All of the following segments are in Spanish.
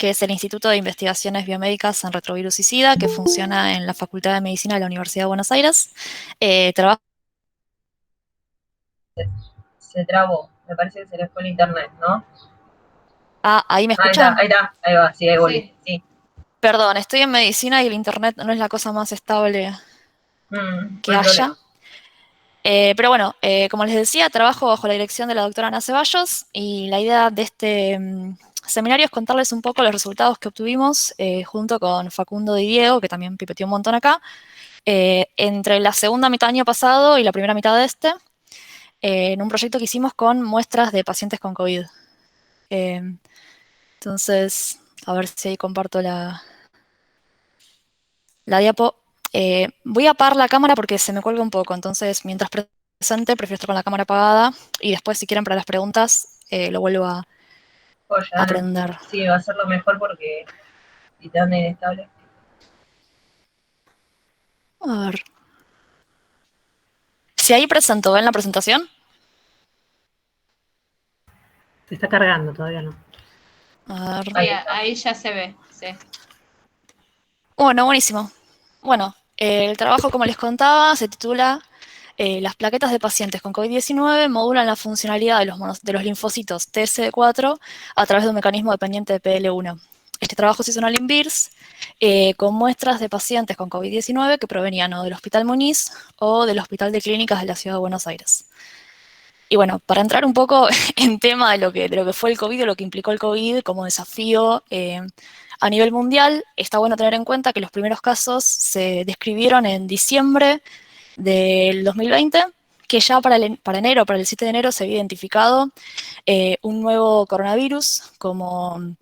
que es el Instituto de Investigaciones Biomédicas en Retrovirus y SIDA, que funciona en la Facultad de Medicina de la Universidad de Buenos Aires. Trabajo. Se trabó. Me parece que se le fue el internet, ¿no? Ah, ¿ahí me Ahí está, escuchan? ahí está, ahí va, sí, ahí volví. Sí. Sí. Perdón, estoy en medicina y el internet no es la cosa más estable No que hay haya. problema. Pero bueno, como les decía, trabajo bajo la dirección de la doctora Ana Ceballos y la idea de este seminario es contarles un poco los resultados que obtuvimos junto con Facundo y Diego, que también pipeteó un montón acá, entre la segunda mitad del año pasado y la primera mitad de este, en un proyecto que hicimos con muestras de pacientes con COVID. Eh, entonces, a ver si ahí comparto la diapo. Voy a apagar la cámara porque se me cuelga un poco, entonces mientras presente prefiero estar con la cámara apagada y después si quieren para las preguntas lo vuelvo a Joya, prender. sí, va a ser lo mejor porque si te anda inestable. A ver. Si ahí presento, ¿ven la presentación? Se está cargando, todavía no. A ver. Sí, Ahí está. ahí ya se ve, sí. Bueno, buenísimo. Bueno, el trabajo, como les contaba, se titula Las plaquetas de pacientes con COVID-19 modulan la funcionalidad de los linfocitos TS4 a través de un mecanismo dependiente de PL1. Este trabajo se hizo en Alimbirs con muestras de pacientes con COVID-19 que provenían o del Hospital Muniz o del Hospital de Clínicas de la Ciudad de Buenos Aires. Y bueno, para entrar un poco en tema de lo que fue el COVID, o lo que implicó el COVID como desafío a nivel mundial, está bueno tener en cuenta que los primeros casos se describieron en diciembre del 2020, que ya para enero, para el 7 de enero, se había identificado un nuevo coronavirus como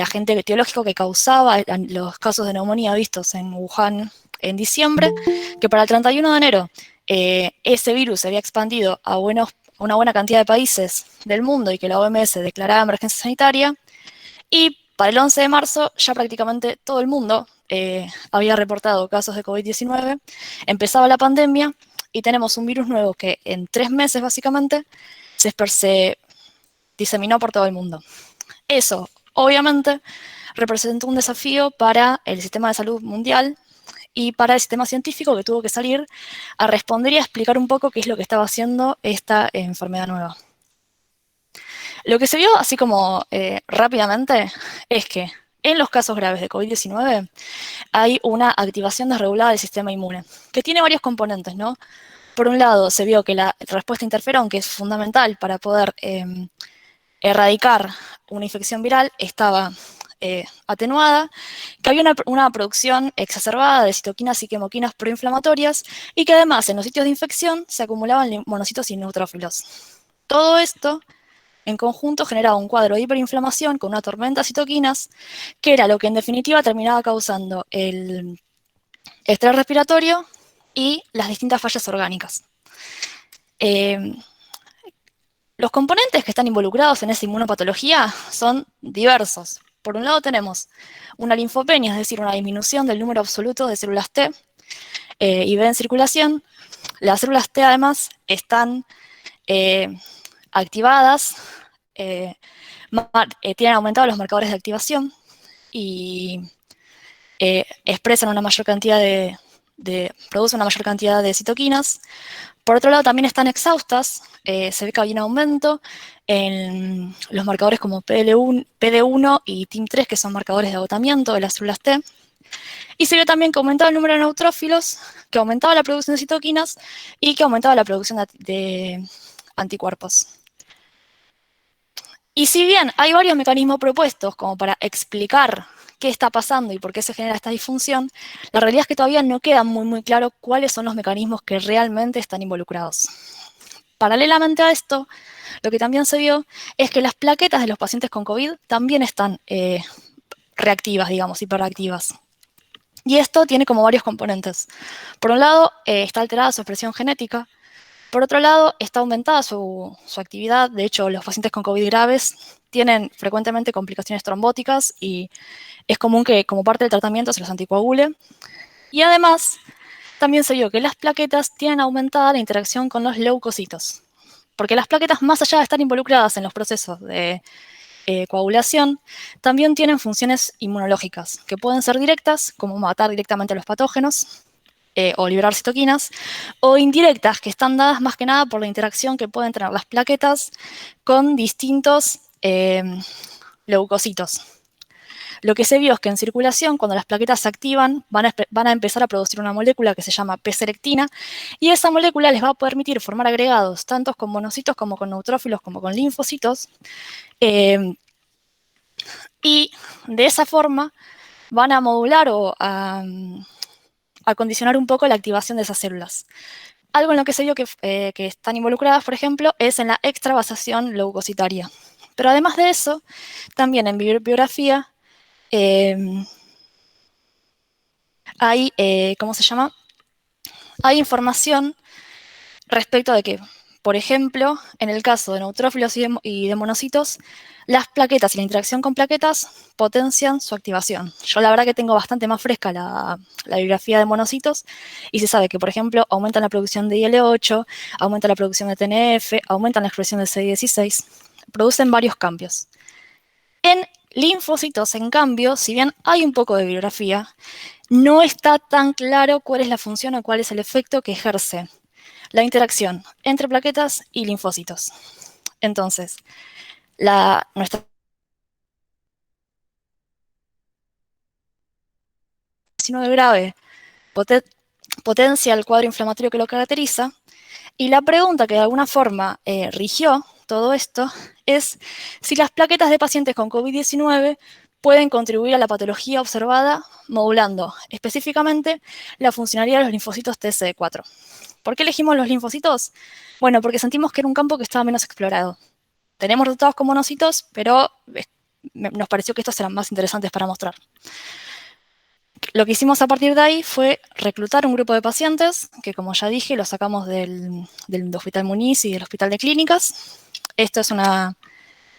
agente etiológico que causaba los casos de neumonía vistos en Wuhan en diciembre, que para el 31 de enero ese virus se había expandido a una buena cantidad de países del mundo y que la OMS declaraba emergencia sanitaria. Y para el 11 de marzo ya prácticamente todo el mundo había reportado casos de COVID-19, empezaba la pandemia y tenemos un virus nuevo que en 3 meses básicamente se diseminó por todo el mundo. Eso, obviamente, representó un desafío para el sistema de salud mundial y para el sistema científico que tuvo que salir a responder y a explicar un poco qué es lo que estaba haciendo esta enfermedad nueva. Lo que se vio, así como rápidamente, es que en los casos graves de COVID-19 hay una activación desregulada del sistema inmune, que tiene varios componentes, ¿no? Por un lado, se vio que la respuesta interferón, que es fundamental para poder erradicar una infección viral, estaba atenuada, que había una producción exacerbada de citoquinas y quimoquinas proinflamatorias y que además en los sitios de infección se acumulaban monocitos y neutrófilos. Todo esto en conjunto generaba un cuadro de hiperinflamación con una tormenta de citoquinas, que era lo que en definitiva terminaba causando el estrés respiratorio y las distintas fallas orgánicas. Los componentes que están involucrados en esa inmunopatología son diversos. Por un lado tenemos una linfopenia, es decir, una disminución del número absoluto de células T y B en circulación. Las células T además están activadas, tienen aumentados los marcadores de activación y expresan una mayor cantidad producen una mayor cantidad de citoquinas. Por otro lado, también están exhaustas. Se ve que hay un aumento en los marcadores como PD1 y TIM3, que son marcadores de agotamiento de las células T. Y se vio también que aumentaba el número de neutrófilos, que aumentaba la producción de citoquinas y que aumentaba la producción de anticuerpos. Y si bien hay varios mecanismos propuestos como para explicar qué está pasando y por qué se genera esta disfunción, la realidad es que todavía no queda muy claro cuáles son los mecanismos que realmente están involucrados. Paralelamente a esto, lo que también se vio es que las plaquetas de los pacientes con COVID también están reactivas, digamos, hiperactivas. Y esto tiene como varios componentes. Por un lado, está alterada su expresión genética. Por otro lado, está aumentada su actividad. De hecho, los pacientes con COVID graves tienen frecuentemente complicaciones trombóticas y es común que como parte del tratamiento se los anticoagule. Y además, también se vio que las plaquetas tienen aumentada la interacción con los leucocitos. Porque las plaquetas, más allá de estar involucradas en los procesos de coagulación, también tienen funciones inmunológicas, que pueden ser directas, como matar directamente a los patógenos, o liberar citoquinas, o indirectas, que están dadas más que nada por la interacción que pueden tener las plaquetas con distintos leucocitos. Lo que se vio es que en circulación, cuando las plaquetas se activan, van a empezar a producir una molécula que se llama P-selectina, y esa molécula les va a permitir formar agregados, tanto con monocitos como con neutrófilos, como con linfocitos, y de esa forma van a modular o a condicionar un poco la activación de esas células. Algo en lo que se vio que están involucradas, por ejemplo, es en la extravasación leucocitaria. Pero además de eso, también en bibliografía hay, ¿cómo se llama? Hay información respecto de que, por ejemplo, en el caso de neutrófilos y de monocitos, las plaquetas y la interacción con plaquetas potencian su activación. Yo la verdad que tengo bastante más fresca la bibliografía de monocitos y se sabe que, por ejemplo, aumentan la producción de IL-8, aumentan la producción de TNF, aumentan la expresión de CD16, producen varios cambios. En linfocitos, en cambio, si bien hay un poco de bibliografía, no está tan claro cuál es la función o cuál es el efecto que ejerce la interacción entre plaquetas y linfocitos. Entonces, nuestra 19 grave potencia el cuadro inflamatorio que lo caracteriza, y la pregunta que de alguna forma rigió todo esto es si las plaquetas de pacientes con COVID-19 pueden contribuir a la patología observada modulando específicamente la funcionalidad de los linfocitos TCD4. ¿Por qué elegimos los linfocitos? Bueno, porque sentimos que era un campo que estaba menos explorado. Tenemos resultados con monocitos, pero nos pareció que estos eran más interesantes para mostrar. Lo que hicimos a partir de ahí fue reclutar un grupo de pacientes, que como ya dije, los sacamos del Hospital Muniz y del Hospital de Clínicas. Esto es una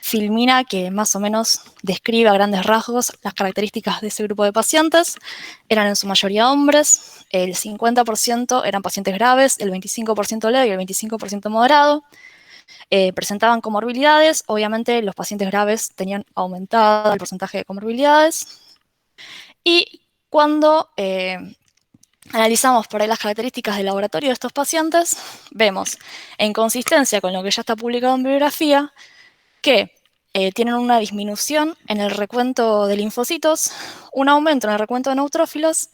filmina que más o menos describe a grandes rasgos las características de ese grupo de pacientes. Eran en su mayoría hombres, el 50% eran pacientes graves, el 25% leve y el 25% moderado. Presentaban comorbilidades, obviamente los pacientes graves tenían aumentado el porcentaje de comorbilidades. Y cuando analizamos por ahí las características del laboratorio de estos pacientes, vemos, en consistencia con lo que ya está publicado en bibliografía, que tienen una disminución en el recuento de linfocitos, un aumento en el recuento de neutrófilos,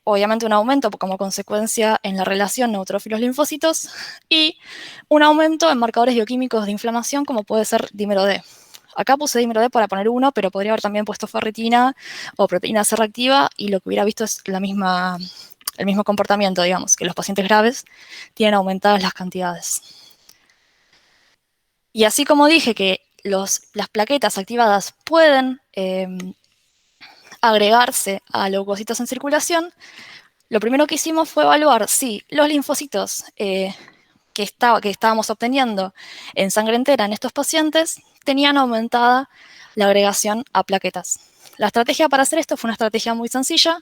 obviamente un aumento como consecuencia en la relación neutrófilos-linfocitos, y un aumento en marcadores bioquímicos de inflamación como puede ser dímero D. Acá puse dímero D para poner 1, pero podría haber también puesto ferritina o proteína C reactiva, y lo que hubiera visto es el mismo comportamiento, digamos, que los pacientes graves tienen aumentadas las cantidades. Y así como dije que las plaquetas activadas pueden agregarse a leucocitos en circulación, lo primero que hicimos fue evaluar si los linfocitos que estábamos obteniendo en sangre entera en estos pacientes tenían aumentada la agregación a plaquetas. La estrategia para hacer esto fue una estrategia muy sencilla.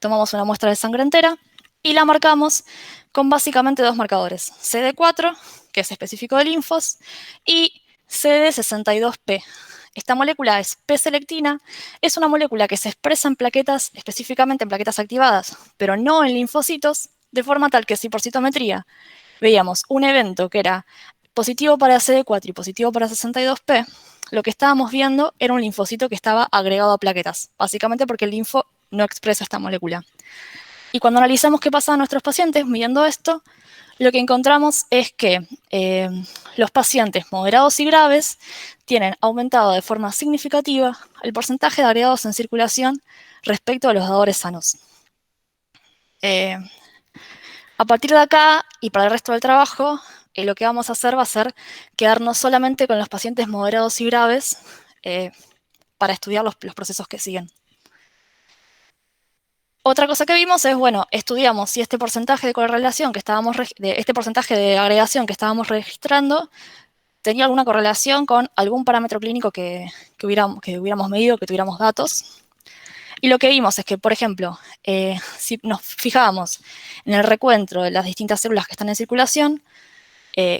Tomamos una muestra de sangre entera y la marcamos con básicamente dos marcadores: CD4, que es específico de linfos, y CD62P. Esta molécula es P-selectina, es una molécula que se expresa en plaquetas, específicamente en plaquetas activadas, pero no en linfocitos, de forma tal que si por citometría veíamos un evento que era positivo para CD4 y positivo para 62P, lo que estábamos viendo era un linfocito que estaba agregado a plaquetas, básicamente porque el linfo no expresa esta molécula. Y cuando analizamos qué pasaba a nuestros pacientes midiendo esto, lo que encontramos es que los pacientes moderados y graves tienen aumentado de forma significativa el porcentaje de agregados en circulación respecto a los dadores sanos. A partir de acá y para el resto del trabajo, lo que vamos a hacer va a ser quedarnos solamente con los pacientes moderados y graves para estudiar los procesos que siguen. Otra cosa que vimos es, bueno, estudiamos si este porcentaje de correlación que estábamos, este porcentaje de agregación que estábamos registrando tenía alguna correlación con algún parámetro clínico que hubiéramos medido, que tuviéramos datos. Y lo que vimos es que, por ejemplo, si nos fijábamos en el recuento de las distintas células que están en circulación,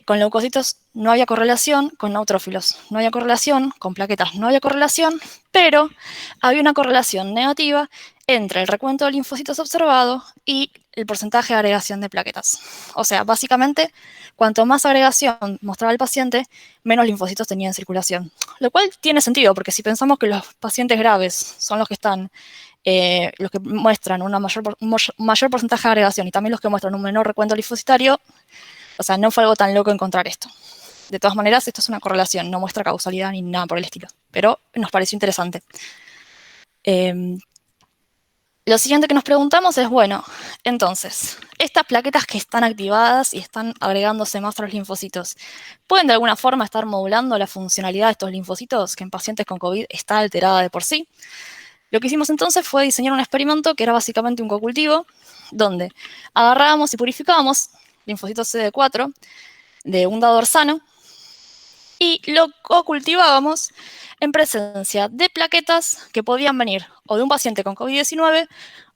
Con leucocitos no había correlación, con neutrófilos no había correlación, con plaquetas no había correlación, pero había una correlación negativa entre el recuento de linfocitos observado y el porcentaje de agregación de plaquetas. O sea, básicamente, cuanto más agregación mostraba el paciente, menos linfocitos tenía en circulación. Lo cual tiene sentido, porque si pensamos que los pacientes graves son los que están, los que muestran un mayor porcentaje de agregación y también los que muestran un menor recuento linfocitario, o sea, no fue algo tan loco encontrar esto. De todas maneras, esto es una correlación, no muestra causalidad ni nada por el estilo, pero nos pareció interesante. Lo siguiente que nos preguntamos es, bueno, entonces, estas plaquetas que están activadas y están agregándose más a los linfocitos, ¿pueden de alguna forma estar modulando la funcionalidad de estos linfocitos que en pacientes con COVID está alterada de por sí? Lo que hicimos entonces fue diseñar un experimento que era básicamente un cocultivo, donde agarrábamos y purificábamos linfocitos CD4 de un dador sano y lo cultivábamos en presencia de plaquetas que podían venir o de un paciente con COVID-19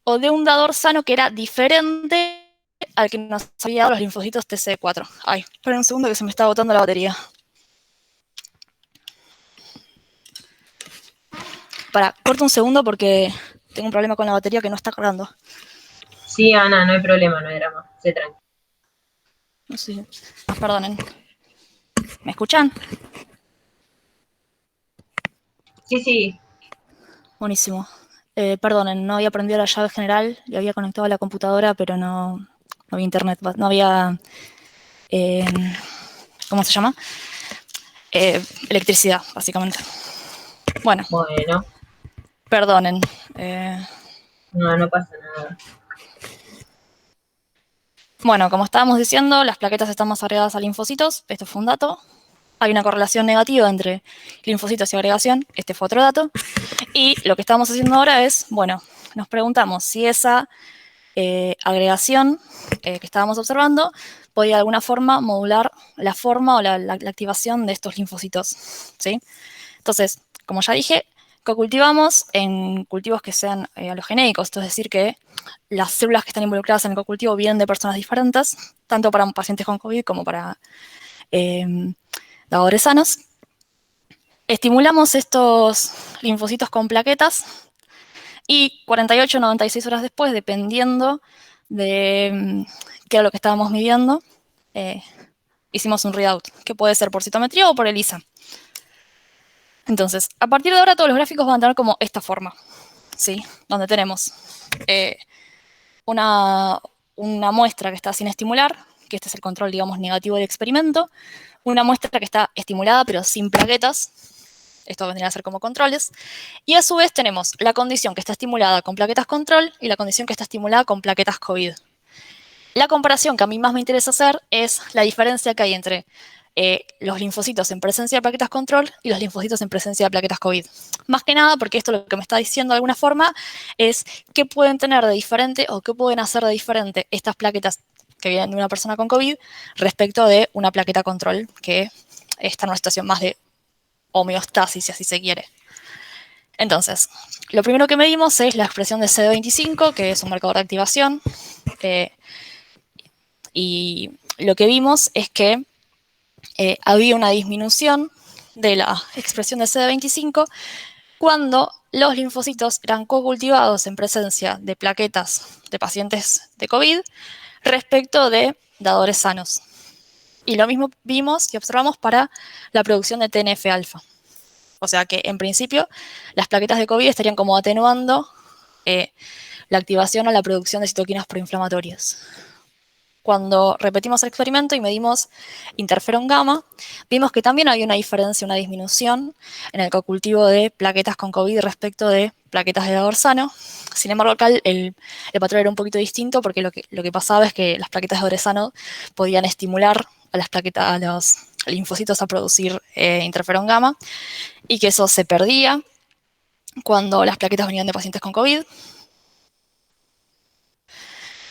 o de un dador sano que era diferente al que nos había dado los linfocitos TCD4. Ay, esperen un segundo que se me está agotando la batería. Corto un segundo porque tengo un problema con la batería que no está cargando. Sí, Ana, no hay problema, no hay drama. Sé tranquilo. No sé, perdonen. ¿Me escuchan? Sí, sí. Buenísimo. Perdonen, no había prendido la llave general, le había conectado a la computadora, pero no había internet, no había, ¿cómo se llama? Electricidad, básicamente. Bueno, Bueno, perdonen. no pasa nada. Bueno, como estábamos diciendo, las plaquetas están más agregadas a linfocitos, esto fue un dato. Hay una correlación negativa entre linfocitos y agregación, este fue otro dato. Y lo que estamos haciendo ahora es, bueno, nos preguntamos si esa agregación que estábamos observando podía de alguna forma modular la forma o la activación de estos linfocitos, ¿sí? Entonces, como ya dije, cocultivamos en cultivos que sean alogenéicos, esto es decir, que las células que están involucradas en el cocultivo vienen de personas diferentes, tanto para pacientes con COVID como para dadores sanos. Estimulamos estos linfocitos con plaquetas y 48 o 96 horas después, dependiendo de qué era lo que estábamos midiendo, hicimos un readout, que puede ser por citometría o por ELISA. Entonces, a partir de ahora todos los gráficos van a tener como esta forma, ¿sí? Donde tenemos una muestra que está sin estimular, que este es el control, digamos, negativo del experimento, una muestra que está estimulada pero sin plaquetas, esto vendría a ser como controles, y a su vez tenemos la condición que está estimulada con plaquetas control y la condición que está estimulada con plaquetas COVID. La comparación que a mí más me interesa hacer es la diferencia que hay entre los linfocitos en presencia de plaquetas control y los linfocitos en presencia de plaquetas COVID. Más que nada porque esto lo que me está diciendo de alguna forma es qué pueden tener de diferente o qué pueden hacer de diferente estas plaquetas que vienen de una persona con COVID respecto de una plaqueta control que está en una situación más de homeostasis, si así se quiere. Entonces, lo primero que medimos es la expresión de CD25, que es un marcador de activación, y lo que vimos es que había una disminución de la expresión de CD25 cuando los linfocitos eran co-cultivados en presencia de plaquetas de pacientes de COVID respecto de dadores sanos. Y lo mismo vimos y observamos para la producción de TNF-alfa. O sea que, en principio, las plaquetas de COVID estarían como atenuando la activación o la producción de citoquinas proinflamatorias. Cuando repetimos el experimento y medimos interferón gamma, vimos que también había una diferencia, una disminución en el cocultivo de plaquetas con COVID respecto de plaquetas de dador sano. Sin embargo, acá el patrón era un poquito distinto porque lo que pasaba es que las plaquetas de dador sano podían estimular a los linfocitos a producir interferón gamma y que eso se perdía cuando las plaquetas venían de pacientes con COVID.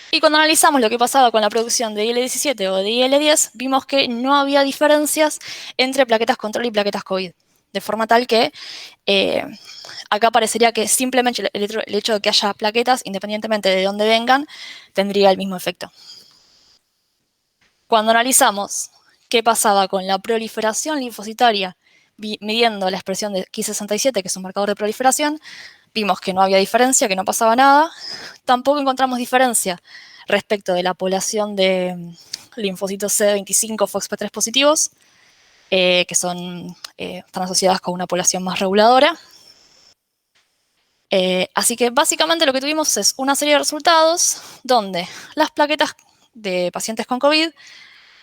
Y cuando analizamos lo que pasaba con la producción de IL-17 o de IL-10, vimos que no había diferencias entre plaquetas control y plaquetas COVID. De forma tal que acá parecería que simplemente el hecho de que haya plaquetas, independientemente de dónde vengan, tendría el mismo efecto. Cuando analizamos qué pasaba con la proliferación linfocitaria midiendo la expresión de Ki67, que es un marcador de proliferación. Vimos que no había diferencia, que no pasaba nada. Tampoco encontramos diferencia respecto de la población de linfocitos CD25 FOXP3 positivos, que están asociadas con una población más reguladora. Así que básicamente lo que tuvimos es una serie de resultados donde las plaquetas de pacientes con COVID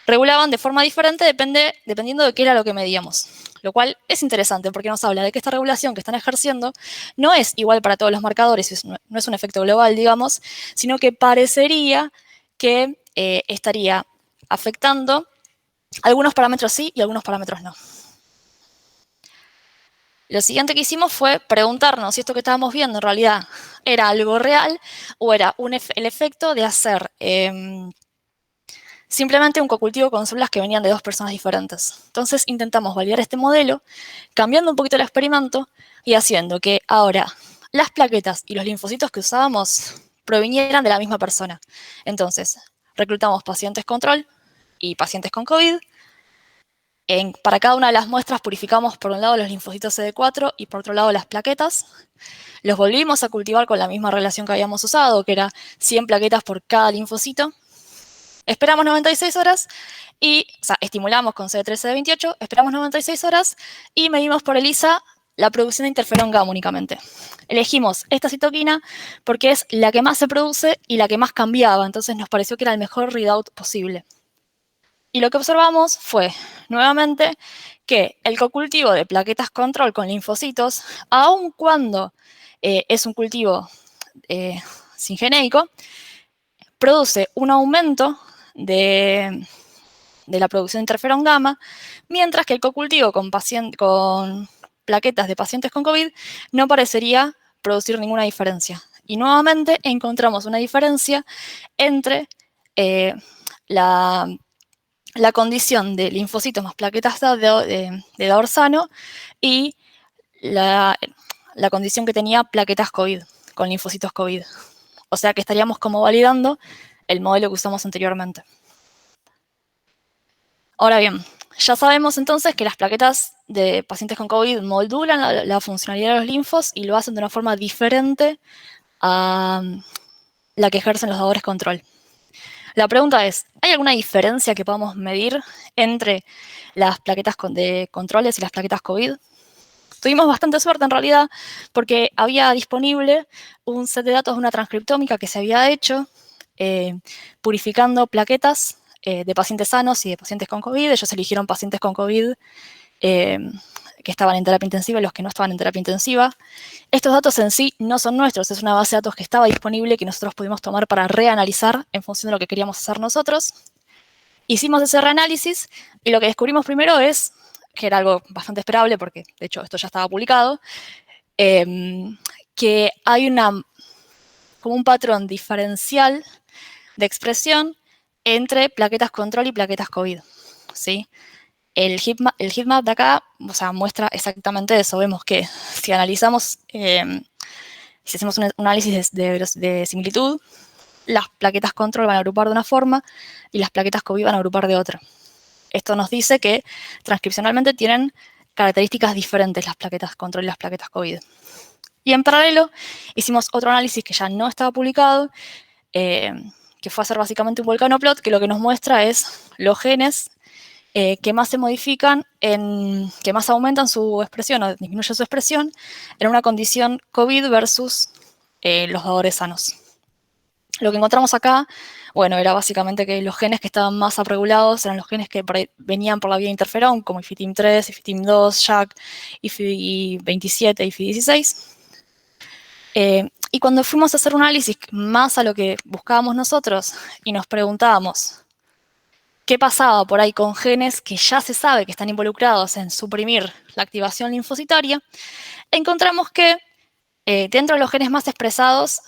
regulaban de forma diferente dependiendo de qué era lo que medíamos. Lo cual es interesante porque nos habla de que esta regulación que están ejerciendo no es igual para todos los marcadores, no es un efecto global, digamos, sino que parecería que estaría afectando algunos parámetros sí y algunos parámetros no. Lo siguiente que hicimos fue preguntarnos si esto que estábamos viendo en realidad era algo real o era el efecto de hacer simplemente un cocultivo con células que venían de dos personas diferentes. Entonces intentamos validar este modelo, cambiando un poquito el experimento y haciendo que ahora las plaquetas y los linfocitos que usábamos provinieran de la misma persona. Entonces, reclutamos pacientes control y pacientes con COVID. Para cada una de las muestras purificamos por un lado los linfocitos CD4 y por otro lado las plaquetas. Los volvimos a cultivar con la misma relación que habíamos usado, que era 100 plaquetas por cada linfocito. Esperamos 96 horas y, o sea, estimulamos con CD3, CD28, esperamos 96 horas y medimos por ELISA la producción de interferón gamma únicamente. Elegimos esta citoquina porque es la que más se produce y la que más cambiaba, entonces nos pareció que era el mejor readout posible. Y lo que observamos fue, nuevamente, que el cocultivo de plaquetas control con linfocitos, aun cuando es un cultivo singeneico, produce un aumento de la producción de interferón gamma, mientras que el cocultivo con plaquetas de pacientes con COVID no parecería producir ninguna diferencia. Y nuevamente encontramos una diferencia entre la condición de linfocitos más plaquetas de dador sano y la condición que tenía plaquetas COVID, con linfocitos COVID. O sea que estaríamos como validando el modelo que usamos anteriormente. Ahora bien, ya sabemos entonces que las plaquetas de pacientes con COVID modulan la funcionalidad de los linfos y lo hacen de una forma diferente a la que ejercen los dadores control. La pregunta es, ¿hay alguna diferencia que podamos medir entre las plaquetas de controles y las plaquetas COVID? Tuvimos bastante suerte en realidad porque había disponible un set de datos de una transcriptómica que se había hecho purificando plaquetas de pacientes sanos y de pacientes con COVID. Ellos eligieron pacientes con COVID que estaban en terapia intensiva y los que no estaban en terapia intensiva. Estos datos en sí no son nuestros, es una base de datos que estaba disponible que nosotros pudimos tomar para reanalizar en función de lo que queríamos hacer nosotros. Hicimos ese reanálisis y lo que descubrimos primero es, que era algo bastante esperable porque de hecho esto ya estaba publicado, que hay como un patrón diferencial de expresión entre plaquetas control y plaquetas COVID, ¿sí? El heatmap de acá, o sea, muestra exactamente eso. Vemos que si analizamos, si hacemos un análisis de similitud, las plaquetas control van a agrupar de una forma y las plaquetas COVID van a agrupar de otra. Esto nos dice que transcripcionalmente tienen características diferentes las plaquetas control y las plaquetas COVID. Y en paralelo hicimos otro análisis que ya no estaba publicado, que fue hacer básicamente un volcanoplot, que lo que nos muestra es los genes que más se modifican, que más aumentan su expresión o disminuyen su expresión en una condición COVID versus los dadores sanos. Lo que encontramos acá, bueno, era básicamente que los genes que estaban más upregulados eran los genes que venían por la vía de interferón, como IFITIM3, IFITIM2, JAK, IFI27, IFI16. Y cuando fuimos a hacer un análisis más a lo que buscábamos nosotros y nos preguntábamos qué pasaba por ahí con genes que ya se sabe que están involucrados en suprimir la activación linfocitaria, encontramos que dentro de los genes más expresados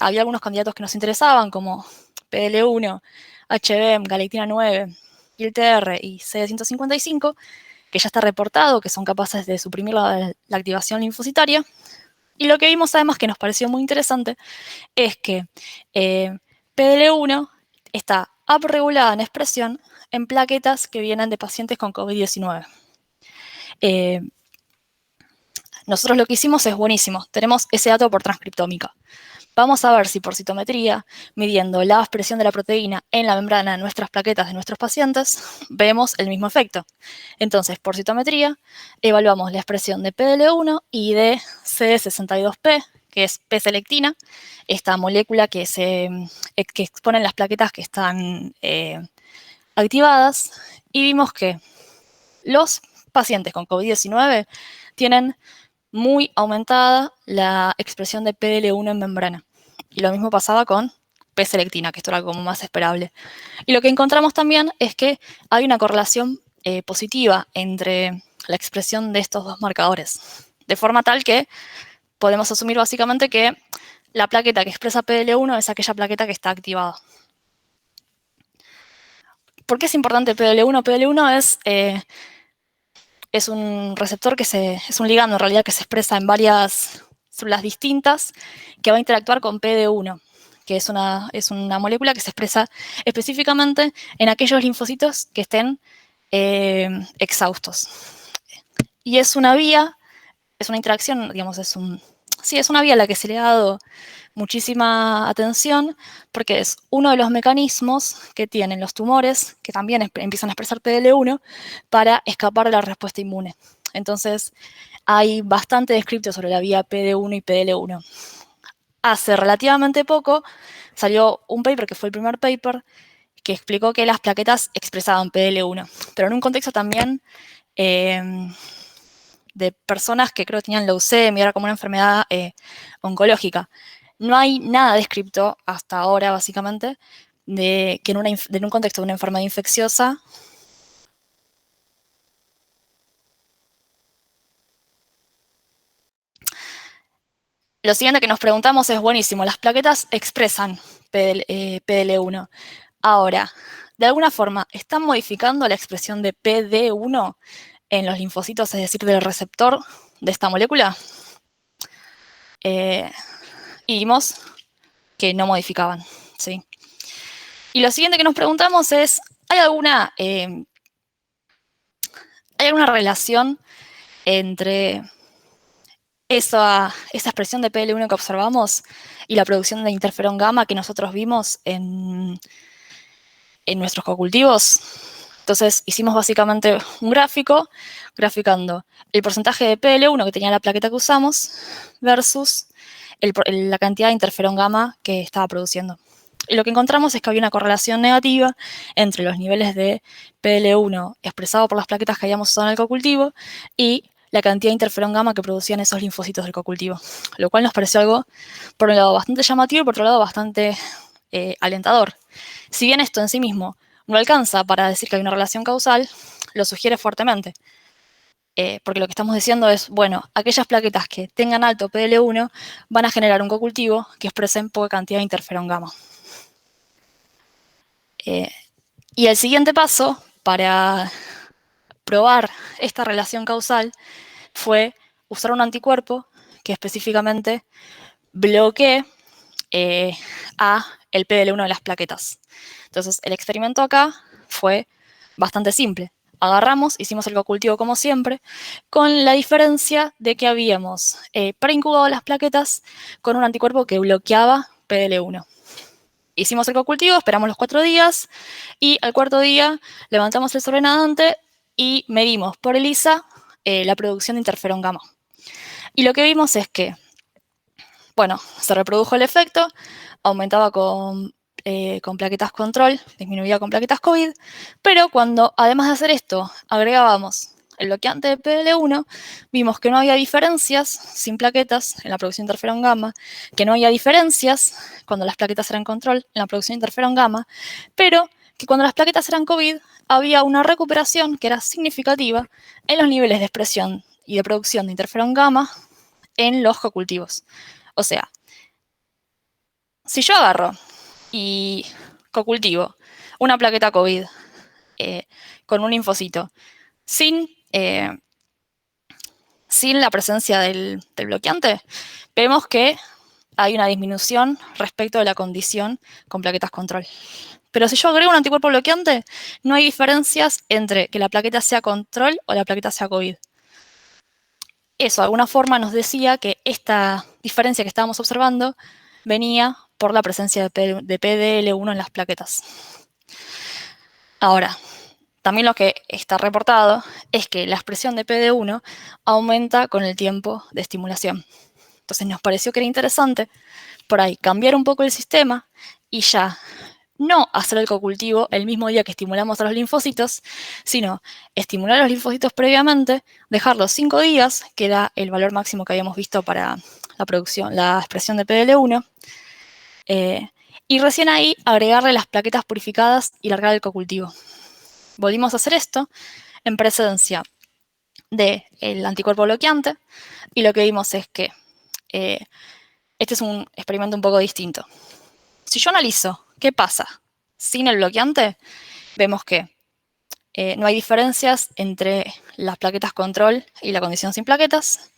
había algunos candidatos que nos interesaban, como PDL1, HBM, galectina 9, ILTR y CD155, que ya está reportado que son capaces de suprimir la activación linfocitaria. Y lo que vimos además que nos pareció muy interesante es que PDL1 está upregulada en expresión en plaquetas que vienen de pacientes con COVID-19. Nosotros lo que hicimos es buenísimo, tenemos ese dato por transcriptómica. Vamos a ver si por citometría, midiendo la expresión de la proteína en la membrana de nuestras plaquetas de nuestros pacientes, vemos el mismo efecto. Entonces, por citometría, evaluamos la expresión de PDL1 y de CD62P, que es P-selectina, esta molécula que expone las plaquetas que están activadas, y vimos que los pacientes con COVID-19 tienen muy aumentada la expresión de PDL1 en membrana. Y lo mismo pasaba con P-selectina, que esto era como más esperable. Y lo que encontramos también es que hay una correlación positiva entre la expresión de estos dos marcadores, de forma tal que podemos asumir básicamente que la plaqueta que expresa PDL1 es aquella plaqueta que está activada. ¿Por qué es importante PDL1? PDL1 es un receptor es un ligando en realidad que se expresa en varias células distintas que va a interactuar con PD1, que es una molécula que se expresa específicamente en aquellos linfocitos que estén exhaustos. Y es una vía, es una interacción, digamos, es una vía a la que se le ha dado muchísima atención porque es uno de los mecanismos que tienen los tumores que también empiezan a expresar PDL1 para escapar de la respuesta inmune. Entonces, hay bastante descripto sobre la vía PD1 y PDL1. Hace relativamente poco salió un paper, que fue el primer paper, que explicó que las plaquetas expresaban PDL1, pero en un contexto también de personas que creo que tenían leucemia, era como una enfermedad oncológica. No hay nada descripto hasta ahora, básicamente, de que en un contexto de una enfermedad infecciosa lo siguiente que nos preguntamos es, buenísimo, las plaquetas expresan PDL1. Ahora, de alguna forma, ¿están modificando la expresión de PD1 en los linfocitos, es decir, del receptor de esta molécula? Y vimos que no modificaban, ¿sí? Y lo siguiente que nos preguntamos es, ¿hay alguna relación entre esa expresión de PL1 que observamos y la producción de interferón gamma que nosotros vimos en nuestros cocultivos? Entonces hicimos básicamente un gráfico graficando el porcentaje de PL1 que tenía la plaqueta que usamos versus la cantidad de interferón gamma que estaba produciendo. Y lo que encontramos es que había una correlación negativa entre los niveles de PL1 expresado por las plaquetas que habíamos usado en el cocultivo y la cantidad de interferón gamma que producían esos linfocitos del cocultivo, lo cual nos pareció algo, por un lado, bastante llamativo y por otro lado, bastante alentador. Si bien esto en sí mismo no alcanza para decir que hay una relación causal, lo sugiere fuertemente. Porque lo que estamos diciendo es, bueno, aquellas plaquetas que tengan alto PDL1 van a generar un cocultivo que expresen poca cantidad de interferón gamma. Y el siguiente paso para probar esta relación causal fue usar un anticuerpo que específicamente bloquee a el PDL1 de las plaquetas. Entonces, el experimento acá fue bastante simple. Agarramos, hicimos el cocultivo como siempre, con la diferencia de que habíamos preincubado las plaquetas con un anticuerpo que bloqueaba PDL1. Hicimos el cocultivo, esperamos los 4 días y al cuarto día levantamos el sobrenadante y medimos por ELISA la producción de interferón gamma. Y lo que vimos es que, bueno, se reprodujo el efecto, aumentaba con plaquetas control, disminuía con plaquetas COVID, pero cuando, además de hacer esto, agregábamos el bloqueante de PDL1, vimos que no había diferencias sin plaquetas en la producción de interferón gamma, que no había diferencias cuando las plaquetas eran control en la producción de interferón gamma, pero que cuando las plaquetas eran COVID había una recuperación que era significativa en los niveles de expresión y de producción de interferón gamma en los cocultivos. O sea, si yo agarro y cocultivo una plaqueta COVID con un linfocito sin la presencia del bloqueante, vemos que hay una disminución respecto de la condición con plaquetas control. Pero si yo agrego un anticuerpo bloqueante, no hay diferencias entre que la plaqueta sea control o la plaqueta sea COVID. Eso, de alguna forma, nos decía que esta diferencia que estábamos observando venía por la presencia de PDL1 en las plaquetas. Ahora, también lo que está reportado es que la expresión de PD1 aumenta con el tiempo de estimulación. Entonces nos pareció que era interesante por ahí cambiar un poco el sistema y ya no hacer el cocultivo el mismo día que estimulamos a los linfocitos, sino estimular a los linfocitos previamente, dejarlos 5 días, que era el valor máximo que habíamos visto para la expresión de PDL1, y recién ahí agregarle las plaquetas purificadas y largar el cocultivo. Volvimos a hacer esto en presencia del anticuerpo bloqueante y lo que vimos es que este es un experimento un poco distinto. Si yo analizo qué pasa sin el bloqueante, vemos que no hay diferencias entre las plaquetas control y la condición sin plaquetas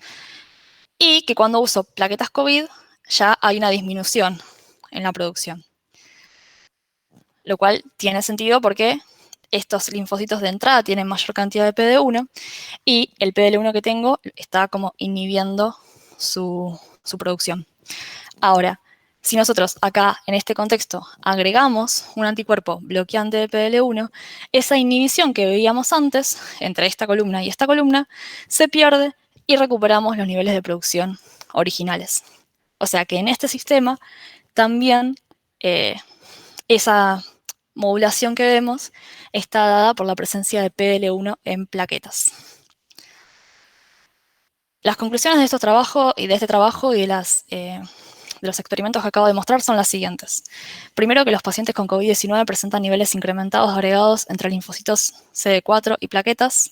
y que cuando uso plaquetas COVID ya hay una disminución en la producción. Lo cual tiene sentido porque estos linfocitos de entrada tienen mayor cantidad de PD1 y el PDL1 que tengo está como inhibiendo su producción. Ahora, si nosotros acá, en este contexto, agregamos un anticuerpo bloqueante de PDL1, esa inhibición que veíamos antes, entre esta columna y esta columna, se pierde y recuperamos los niveles de producción originales. O sea que en este sistema también esa modulación que vemos está dada por la presencia de PDL1 en plaquetas. Las conclusiones de este trabajo y de los experimentos que acabo de mostrar son las siguientes. Primero, que los pacientes con COVID-19 presentan niveles incrementados agregados entre linfocitos CD4 y plaquetas.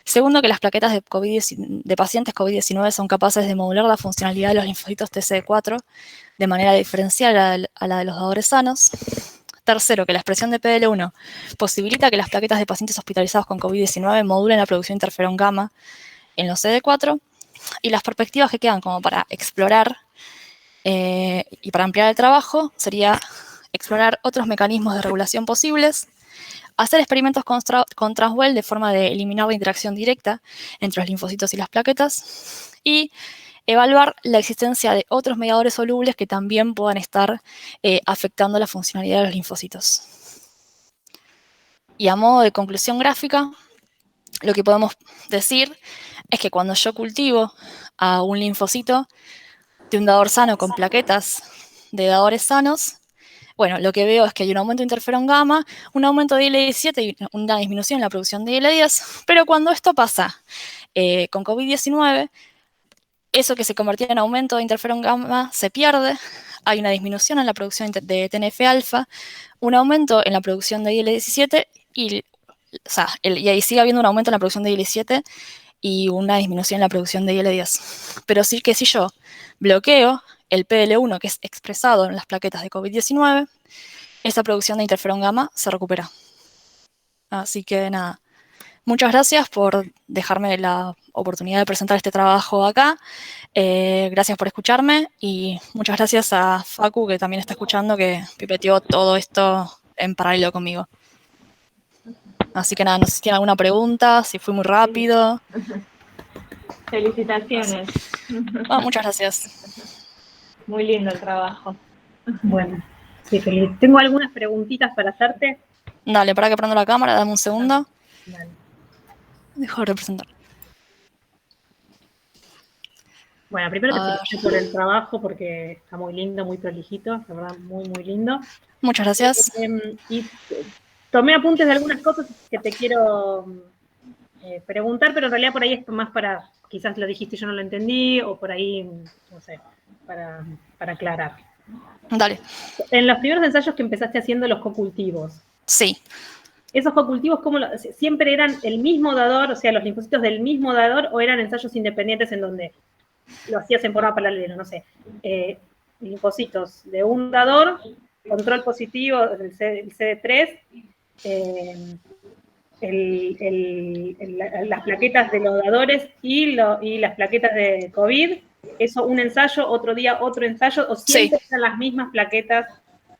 Segundo, que las plaquetas de pacientes COVID-19 son capaces de modular la funcionalidad de los linfocitos TCD4 de manera diferencial a la de los dadores sanos. Tercero, que la expresión de PDL1 posibilita que las plaquetas de pacientes hospitalizados con COVID-19 modulen la producción de interferón gamma en los CD4. Y las perspectivas que quedan como para explorar y para ampliar el trabajo sería explorar otros mecanismos de regulación posibles, hacer experimentos con Transwell de forma de eliminar la interacción directa entre los linfocitos y las plaquetas y evaluar la existencia de otros mediadores solubles que también puedan estar afectando la funcionalidad de los linfocitos. Y a modo de conclusión gráfica, lo que podemos decir es que cuando yo cultivo a un linfocito de un dador sano con plaquetas de dadores sanos, bueno, lo que veo es que hay un aumento de interferón gamma, un aumento de IL-17 y una disminución en la producción de IL-10, pero cuando esto pasa con COVID-19, eso que se convertía en aumento de interferón gamma se pierde, hay una disminución en la producción de TNF-alfa, un aumento en la producción de IL-17 y ahí sigue habiendo un aumento en la producción de IL-17 y una disminución en la producción de IL-10. Pero sí que si yo bloqueo el PDL1 que es expresado en las plaquetas de COVID-19, esa producción de interferón gamma se recupera. Así que nada, muchas gracias por dejarme la oportunidad de presentar este trabajo acá. Gracias por escucharme y muchas gracias a Facu, que también está escuchando, que pipeteó todo esto en paralelo conmigo. Así que nada, no sé si tienen alguna pregunta, si fui muy rápido. Felicitaciones. Bueno, muchas gracias. Muy lindo el trabajo. Bueno, sí, feliz. Tengo algunas preguntitas para hacerte. Dale, para que prendo la cámara, dame un segundo. Dale. Dejo de representar. Bueno, primero te felicito por el trabajo porque está muy lindo, muy prolijito, la verdad, muy, muy lindo. Muchas gracias. Y tomé apuntes de algunas cosas que te quiero preguntar, pero en realidad por ahí es más para, quizás lo dijiste y yo no lo entendí, o por ahí, no sé, para aclarar. Dale. En los primeros ensayos que empezaste haciendo los cocultivos. Sí. ¿Esos cocultivos siempre eran el mismo dador, o sea, los linfocitos del mismo dador, o eran ensayos independientes en donde lo hacías en forma paralela, no sé, linfocitos de un dador, control positivo, el CD3, las plaquetas de los dadores y las plaquetas de COVID, eso un ensayo, otro día otro ensayo, o siempre están las mismas plaquetas.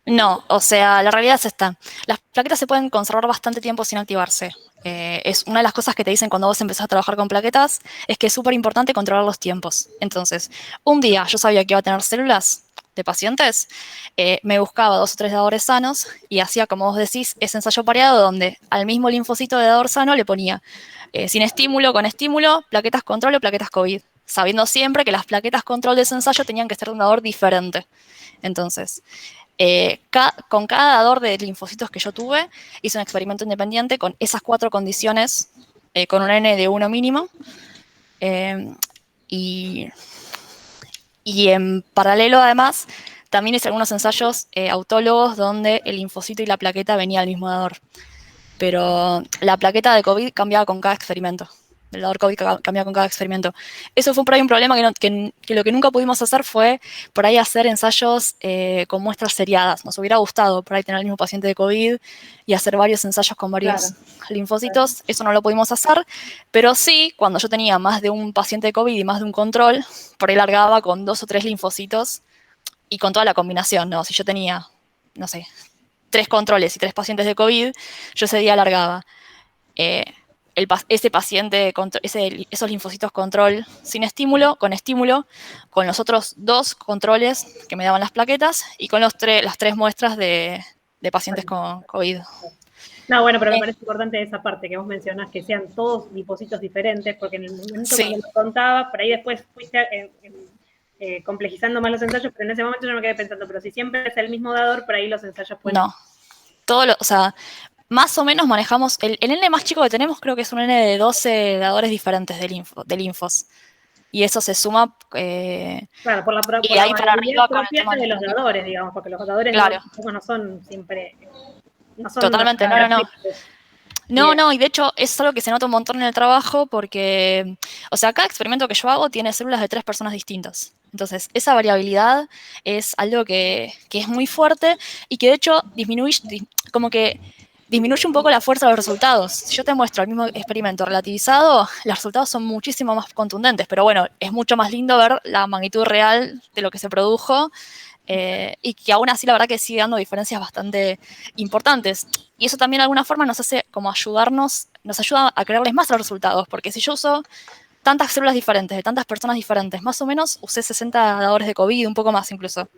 No, o sea, la realidad es esta. Las plaquetas se pueden conservar bastante tiempo sin activarse. Es una de las cosas que te dicen cuando vos empezás a trabajar con plaquetas, es que es súper importante controlar los tiempos. Entonces, un día yo sabía que iba a tener células de pacientes, me buscaba 2 o 3 dadores sanos y hacía, como vos decís, ese ensayo pareado donde al mismo linfocito de dador sano le ponía sin estímulo, con estímulo, plaquetas control o plaquetas COVID, sabiendo siempre que las plaquetas control de ese ensayo tenían que ser de un dador diferente. Entonces, con cada dador de linfocitos que yo tuve, hice un experimento independiente con esas 4 condiciones, con un N de 1 mínimo, y en paralelo, además, también hice algunos ensayos autólogos donde el linfocito y la plaqueta venían al mismo dador. Pero la plaqueta de COVID cambiaba con cada experimento. El dador COVID cambiaba con cada experimento. Eso fue por ahí un problema que lo que nunca pudimos hacer fue por ahí hacer ensayos con muestras seriadas. Nos hubiera gustado por ahí tener el mismo paciente de COVID y hacer varios ensayos con varios linfocitos. Eso no lo pudimos hacer, pero sí, cuando yo tenía más de un paciente de COVID y más de un control, por ahí largaba con 2 o 3 linfocitos y con toda la combinación, ¿no? Si yo tenía, no sé, 3 controles y 3 pacientes de COVID, yo ese día alargaba ese paciente, esos linfocitos control sin estímulo, con los otros 2 controles que me daban las plaquetas y con las 3 muestras de pacientes con COVID. No, bueno, pero me parece importante esa parte que vos mencionás, que sean todos linfocitos diferentes, porque en el momento cuando lo contaba, por ahí después fuiste complejizando más los ensayos, pero en ese momento yo me quedé pensando, pero si siempre es el mismo dador, por ahí los ensayos pueden... No, o sea, más o menos manejamos, el N más chico que tenemos creo que es un N de 12 dadores diferentes de linfos. Y eso se suma... claro, por la y ahí para arriba con el propia tema de los dadores, digamos, porque los dadores no son siempre... No son totalmente, no, y de hecho es algo que se nota un montón en el trabajo porque, o sea, cada experimento que yo hago tiene células de 3 personas distintas. Entonces, esa variabilidad es algo que es muy fuerte y que de hecho disminuye un poco la fuerza de los resultados. Si yo te muestro el mismo experimento relativizado, los resultados son muchísimo más contundentes, pero bueno, es mucho más lindo ver la magnitud real de lo que se produjo y que aún así la verdad que sigue dando diferencias bastante importantes. Y eso también de alguna forma nos hace como nos ayuda a crearles más los resultados, porque si yo uso tantas células diferentes, de tantas personas diferentes, más o menos usé 60 dadores de COVID, un poco más incluso,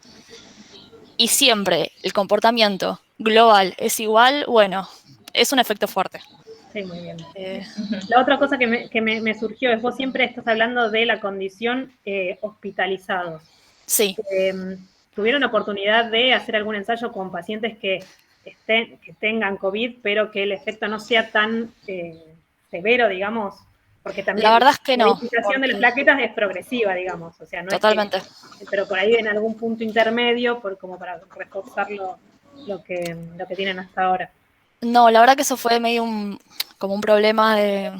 y siempre el comportamiento global es igual, bueno, es un efecto fuerte. Sí, muy bien. La otra cosa que me surgió es, vos siempre estás hablando de la condición hospitalizados. Sí. ¿Tuvieron oportunidad de hacer algún ensayo con pacientes que tengan COVID, pero que el efecto no sea tan severo, digamos? Porque también la verdad es que la no. modificación de las plaquetas es progresiva, digamos. O sea, no totalmente. Es que, pero por ahí en algún punto intermedio, como para reforzar lo que tienen hasta ahora. No, la verdad que eso fue medio como un problema de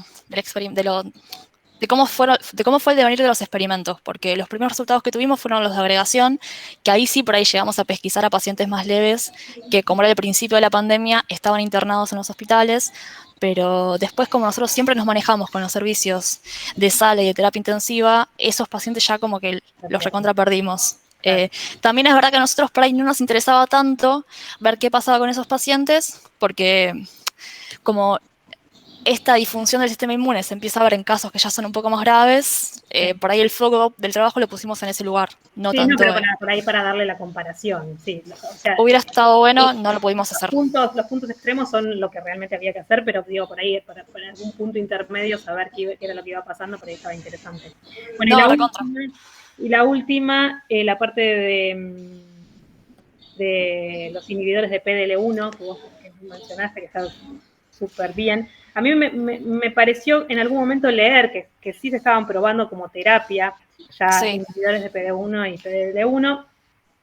cómo fue el devenir de los experimentos, porque los primeros resultados que tuvimos fueron los de agregación, que ahí sí por ahí llegamos a pesquisar a pacientes más leves, que como era el principio de la pandemia, estaban internados en los hospitales, pero después como nosotros siempre nos manejamos con los servicios de sala y de terapia intensiva, esos pacientes ya como que los recontra perdimos. También es verdad que a nosotros por ahí no nos interesaba tanto ver qué pasaba con esos pacientes, porque como esta disfunción del sistema inmune se empieza a ver en casos que ya son un poco más graves, por ahí el foco del trabajo lo pusimos en ese lugar, no tanto. Pero por ahí para darle la comparación, sí. O sea, hubiera estado bueno, no lo pudimos hacer. Los puntos extremos son lo que realmente había que hacer, pero digo, por ahí, para algún punto intermedio, saber qué era lo que iba pasando, por ahí estaba interesante. Bueno, y la última, la parte de los inhibidores de PDL1, que vos mencionaste, que está súper bien. A mí me pareció en algún momento leer que sí se estaban probando como terapia, ya inhibidores de PD1 y PDL1,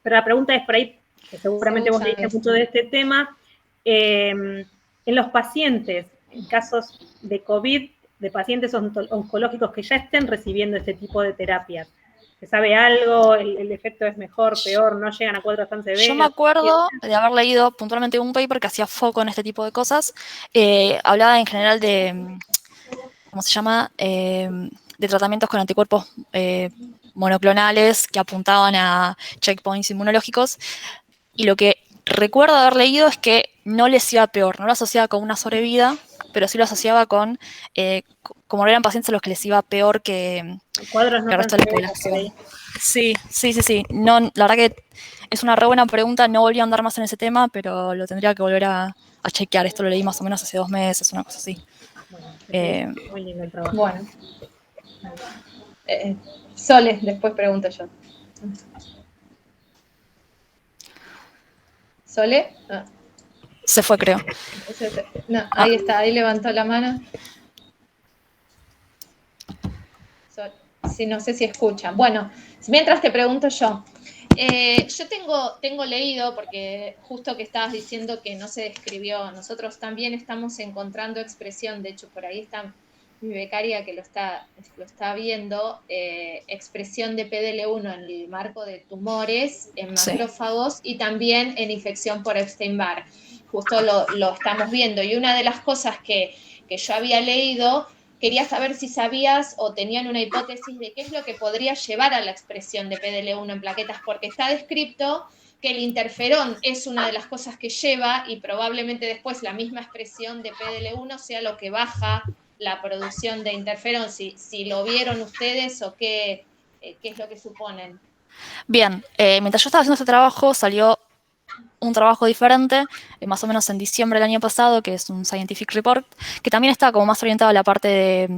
pero la pregunta es por ahí, que seguramente vos leíste mucho de este tema, en los pacientes, en casos de COVID, de pacientes oncológicos que ya estén recibiendo este tipo de terapias, ¿se sabe algo? ¿El efecto es mejor, peor? ¿No llegan a cuadros tan severos? Yo me acuerdo de haber leído puntualmente un paper que hacía foco en este tipo de cosas. Hablaba en general de, ¿cómo se llama? De tratamientos con anticuerpos monoclonales que apuntaban a checkpoints inmunológicos. Y lo que recuerdo haber leído es que no les iba peor, no lo asociaba con una sobrevida, pero sí lo asociaba con, como no eran pacientes a los que les iba peor que Cuadros no el tan resto de la severos por población. ahí. Sí, sí, sí, sí. No, la verdad que es una re buena pregunta, no volví a andar más en ese tema, pero lo tendría que volver a chequear. Esto lo leí más o menos hace 2 meses, una cosa así. Bueno, Eh, es muy lindo el trabajo. Bueno. Sole, después pregunto yo. ¿Sole? Ah, Se fue, creo. no, Ah, ahí está, ahí levantó la mano. Sí, no sé si escuchan. Bueno, mientras te pregunto yo. Yo tengo leído, porque justo que estabas diciendo que no se describió, nosotros también estamos encontrando expresión, de hecho por ahí está mi becaria que lo está viendo, expresión de PDL1 en el marco de tumores, en sí. macrófagos y también en infección por Epstein-Barr. Justo lo estamos viendo. Y una de las cosas que yo había leído, quería saber si sabías o tenían una hipótesis de qué es lo que podría llevar a la expresión de PDL1 en plaquetas, porque está descrito que el interferón es una de las cosas que lleva y probablemente después la misma expresión de PDL1 sea lo que baja la producción de interferón. Si lo vieron ustedes o qué es lo que suponen. Bien, mientras yo estaba haciendo este trabajo, salió un trabajo diferente, más o menos en diciembre del año pasado, que es un Scientific Report, que también está como más orientado a la parte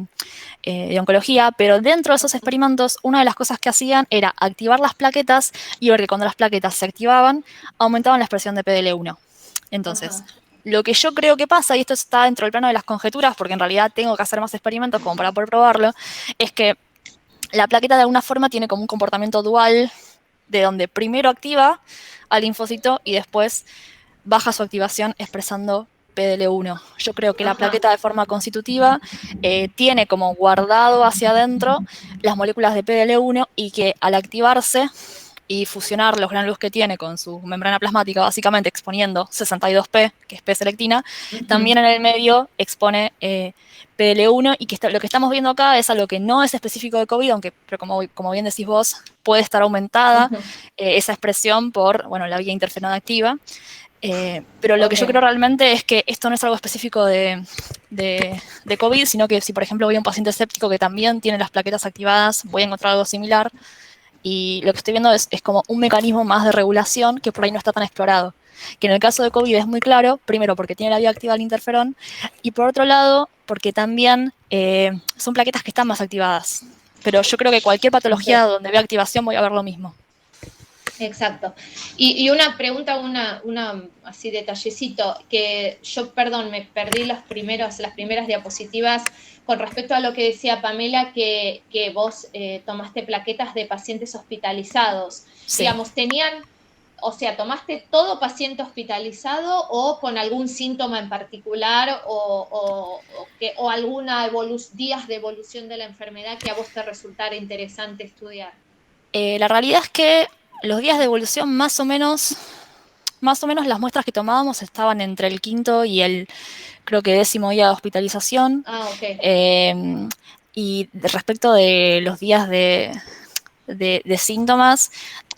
de oncología, pero dentro de esos experimentos, una de las cosas que hacían era activar las plaquetas y ver que cuando las plaquetas se activaban, aumentaban la expresión de PDL1. Entonces, Ajá. lo que yo creo que pasa, y esto está dentro del plano de las conjeturas, porque en realidad tengo que hacer más experimentos como para poder probarlo, es que la plaqueta de alguna forma tiene como un comportamiento dual, de donde primero activa al linfocito y después baja su activación expresando PDL1. Yo creo que la Ajá. plaqueta de forma constitutiva tiene como guardado hacia adentro las moléculas de PDL1 y que al activarse y fusionar los gránulos que tiene con su membrana plasmática, básicamente exponiendo 62P, que es P-selectina, Uh-huh. también en el medio expone PDL1 y que lo que estamos viendo acá es algo que no es específico de COVID, aunque pero como bien decís vos, puede estar aumentada Uh-huh. esa expresión por la vía interferona activa. Pero lo que yo creo Okay. realmente es que esto no es algo específico de COVID, sino que si por ejemplo voy a un paciente escéptico que también tiene las plaquetas activadas, voy a encontrar algo similar. Y lo que estoy viendo es como un mecanismo más de regulación que por ahí no está tan explorado. Que en el caso de COVID es muy claro, primero porque tiene la vía activa del interferón, y por otro lado porque también son plaquetas que están más activadas. Pero yo creo que cualquier patología Okay. donde vea activación voy a ver lo mismo. Exacto. Y una pregunta, una así detallecito, que yo, perdón, me perdí las primeras diapositivas con respecto a lo que decía Pamela, que vos tomaste plaquetas de pacientes hospitalizados. Sí. Digamos, o sea, ¿tomaste todo paciente hospitalizado o con algún síntoma en particular o alguna días de evolución de la enfermedad que a vos te resultara interesante estudiar? La realidad es que los días de evolución más o menos las muestras que tomábamos estaban entre el quinto y el, creo que 10.º día de hospitalización. Ah, ok. Y respecto de los días de síntomas,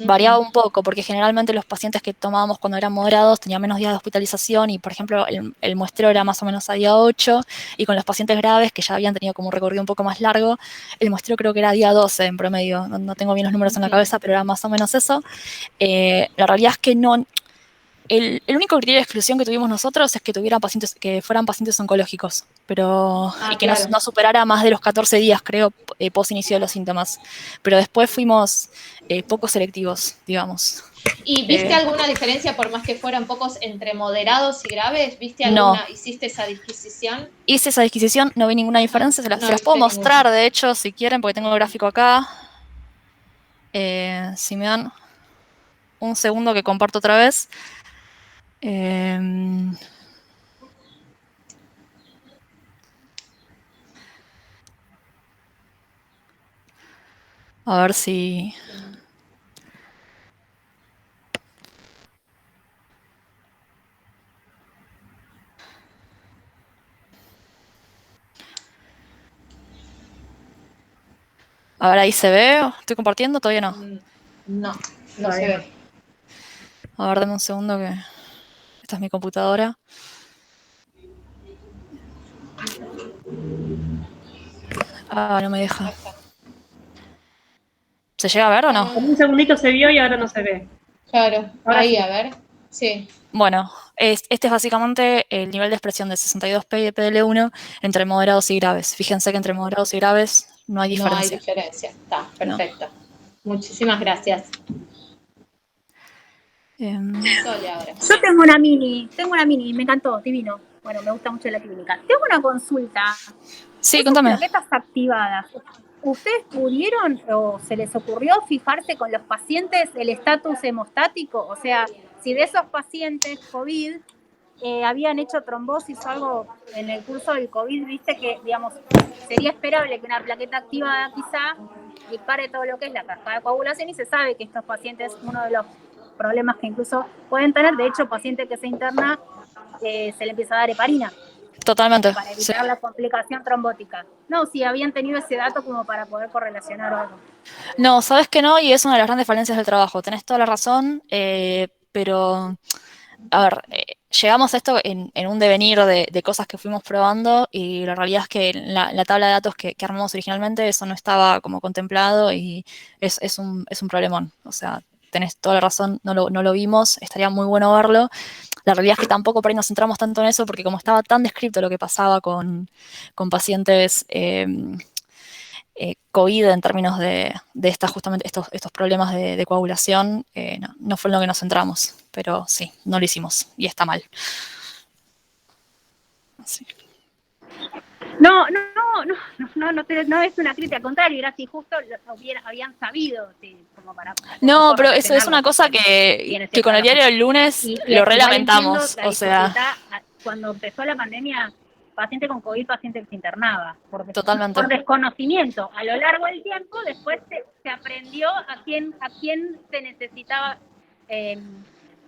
variaba Uh-huh. un poco, porque generalmente los pacientes que tomábamos cuando eran moderados tenían menos días de hospitalización y, por ejemplo, el muestreo era más o menos a día 8 y con los pacientes graves, que ya habían tenido como un recorrido un poco más largo, el muestreo creo que era día 12 en promedio. No tengo bien los números en la Uh-huh. cabeza, pero era más o menos eso. La realidad es que no, el único criterio de exclusión que tuvimos nosotros es que tuvieran pacientes, que fueran pacientes oncológicos, y Ah, que claro. no superara más de los 14 días, creo, post inicio de los síntomas. Pero después fuimos poco selectivos, digamos. ¿Y viste Eh, alguna diferencia, por más que fueran pocos, entre moderados y graves? no, ¿Hiciste esa disquisición? hice esa disquisición, no vi ninguna diferencia, se No las puedo viste ninguna. mostrar, de hecho, si quieren, porque tengo el gráfico acá. Si me dan un segundo que comparto otra vez. Eh, a ver si... A ver, ahí se ve. ¿Estoy compartiendo? Todavía no. No, no Todavía se no. ve. A ver, dame un segundo que... Esta es mi computadora. Ah, no me deja. ¿Se llega a ver o no? Por un segundito se vio y ahora no se ve. Claro, Ahora ahí, sí. a ver. Sí. Bueno, este es básicamente el nivel de expresión de 62p y de PDL1 entre moderados y graves. Fíjense que entre moderados y graves no hay No hay diferencia. diferencia. Está, No. perfecto. Muchísimas gracias. Sole ahora. Yo tengo una mini, me encantó, divino. Bueno, me gusta mucho la clínica. Tengo una consulta. Sí, Esas contame. plaquetas activadas, ¿ustedes pudieron o se les ocurrió fijarse con los pacientes el estatus hemostático? O sea, si de esos pacientes COVID habían hecho trombosis o algo en el curso del COVID, viste que, digamos, sería esperable que una plaqueta activada quizá dispare todo lo que es la cascada de coagulación y se sabe que estos pacientes, uno de los problemas que incluso pueden tener, de hecho, paciente que se interna, se le empieza a dar heparina Totalmente. para Sí. evitar la complicación trombótica. No, si habían tenido ese dato como para poder correlacionar algo. No, sabes que no, y es una de las grandes falencias del trabajo. Tenés toda la razón, pero, a ver, llegamos a esto en un devenir de cosas que fuimos probando y la realidad es que en la tabla de datos que armamos originalmente eso no estaba como contemplado y es un problemón. O sea, tenés toda la razón, no lo vimos, estaría muy bueno verlo. La realidad es que tampoco por ahí nos centramos tanto en eso porque como estaba tan descrito lo que pasaba con pacientes COVID en términos de justamente estos problemas de coagulación, no fue en lo que nos centramos, pero sí, no lo hicimos y está mal. Sí. No es una crítica, al contrario, era si justo habían sabido, sí, como para No, pero eso es relacionarlo, una cosa tiene que cierta con el diario lógica. del lunes Y lo igual reglamentamos, entiendo la o sea, dificultad, cuando empezó la pandemia, paciente con COVID, paciente que se internaba, totalmente. por desconocimiento. A lo largo del tiempo, después se aprendió a quién se necesitaba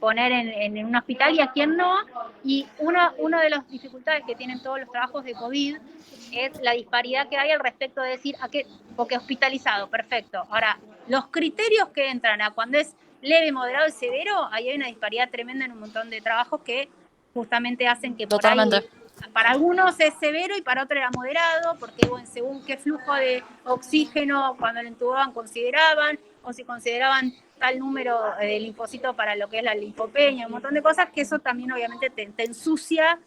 poner en un hospital y a quién no. Y una de las dificultades que tienen todos los trabajos de COVID es la disparidad que hay al respecto de decir, porque hospitalizado, perfecto. Ahora, los criterios que entran a cuando es leve, moderado y severo, ahí hay una disparidad tremenda en un montón de trabajos que justamente hacen que por ahí, Totalmente. para algunos es severo y para otros era moderado, porque bueno, según qué flujo de oxígeno cuando lo intubaban consideraban, o si consideraban tal número de linfocitos para lo que es la linfopenia, un montón de cosas, que eso también obviamente te ensucia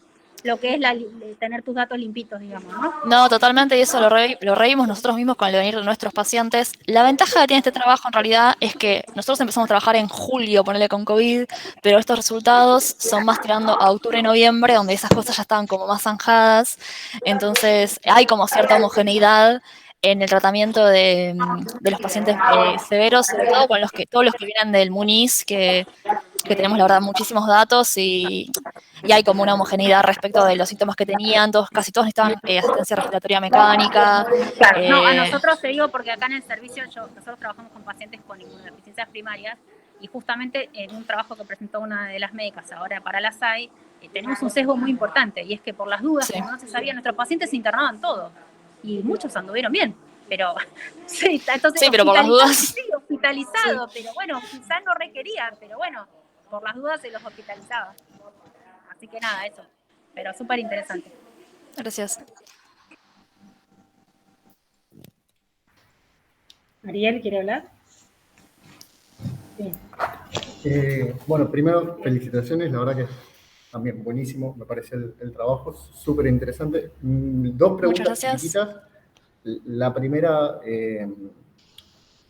lo que es tener tus datos limpitos, digamos, ¿no? No, totalmente, y eso lo reímos nosotros mismos con el venir de nuestros pacientes. La ventaja que tiene este trabajo en realidad es que nosotros empezamos a trabajar en julio, ponerle con COVID, pero estos resultados son más tirando a octubre y noviembre, donde esas cosas ya estaban como más zanjadas. Entonces hay como cierta homogeneidad en el tratamiento de los pacientes severos, sobre todo con todos los que vienen del Muniz, que tenemos la verdad muchísimos datos y hay como una homogeneidad respecto de los síntomas que tenían, casi todos necesitaban asistencia respiratoria mecánica. Claro, no, a nosotros te digo porque acá en el servicio nosotros trabajamos con pacientes con inmunodeficiencias primarias y justamente en un trabajo que presentó una de las médicas ahora para la SAI, tenemos un sesgo muy importante y es que por las dudas, Sí. como no se sabía, nuestros pacientes se internaban todos y muchos anduvieron bien, pero sí, entonces Sí, pero por las dudas. Sí, hospitalizado, pero bueno, quizás no requerían, pero bueno, por las dudas se los hospitalizaba. Así que nada, eso. Pero súper interesante. Gracias. Ariel, ¿quiere hablar? Sí. Bueno, primero, felicitaciones, la verdad que también buenísimo, me parece el trabajo, súper interesante. Dos preguntas chiquititas. La primera,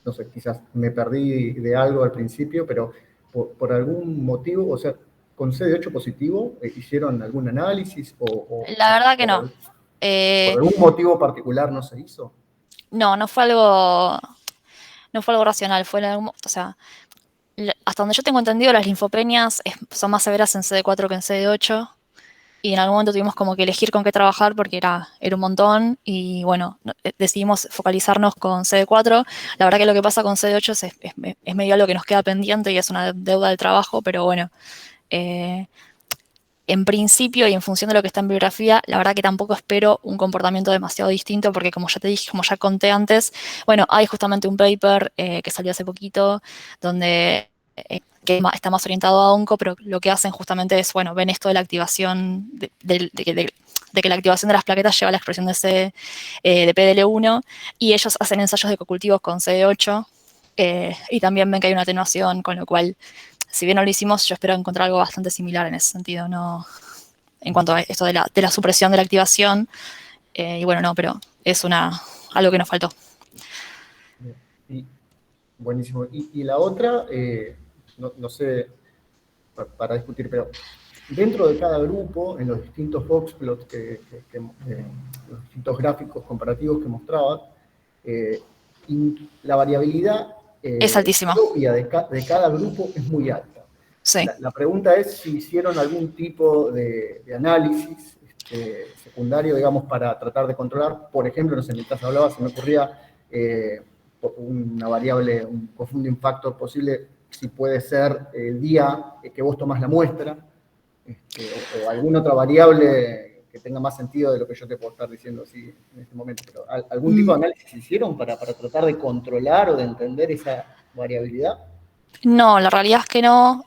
no sé, quizás me perdí de algo al principio, pero por algún motivo, o sea, con CD8 positivo, ¿hicieron algún análisis? La verdad que no. ¿Por algún motivo particular no se hizo? No fue algo racional, o sea, hasta donde yo tengo entendido, las linfopenias son más severas en CD4 que en CD8, y en algún momento tuvimos como que elegir con qué trabajar porque era un montón, y bueno, decidimos focalizarnos con CD4. La verdad que lo que pasa con CD8 es medio algo que nos queda pendiente y es una deuda del trabajo, pero bueno, en principio y en función de lo que está en bibliografía, la verdad que tampoco espero un comportamiento demasiado distinto porque como ya te dije, como ya conté antes, bueno, hay justamente un paper que salió hace poquito donde que está más orientado a onco, pero lo que hacen justamente es, bueno, ven esto de la activación, de que la activación de las plaquetas lleva a la expresión de PDL1 y ellos hacen ensayos de cocultivos con CD8 y también ven que hay una atenuación, con lo cual, si bien no lo hicimos, yo espero encontrar algo bastante similar en ese sentido, ¿no? En cuanto a esto de la supresión de la activación. Y bueno, no, pero es algo que nos faltó. Y, buenísimo. Y la otra, no sé, para discutir, pero dentro de cada grupo, en los distintos boxplots, los distintos gráficos comparativos que mostrabas, la variabilidad es altísima. propia de cada grupo es muy alta. Sí. La pregunta es si hicieron algún tipo de análisis secundario, digamos, para tratar de controlar. Por ejemplo, no sé, mientras hablaba se me ocurría una variable, un confounding factor posible, si puede ser el día que vos tomás la muestra, o alguna otra variable que tenga más sentido de lo que yo te puedo estar diciendo así en este momento. Pero ¿algún tipo de análisis hicieron para tratar de controlar o de entender esa variabilidad? No, la realidad es que no.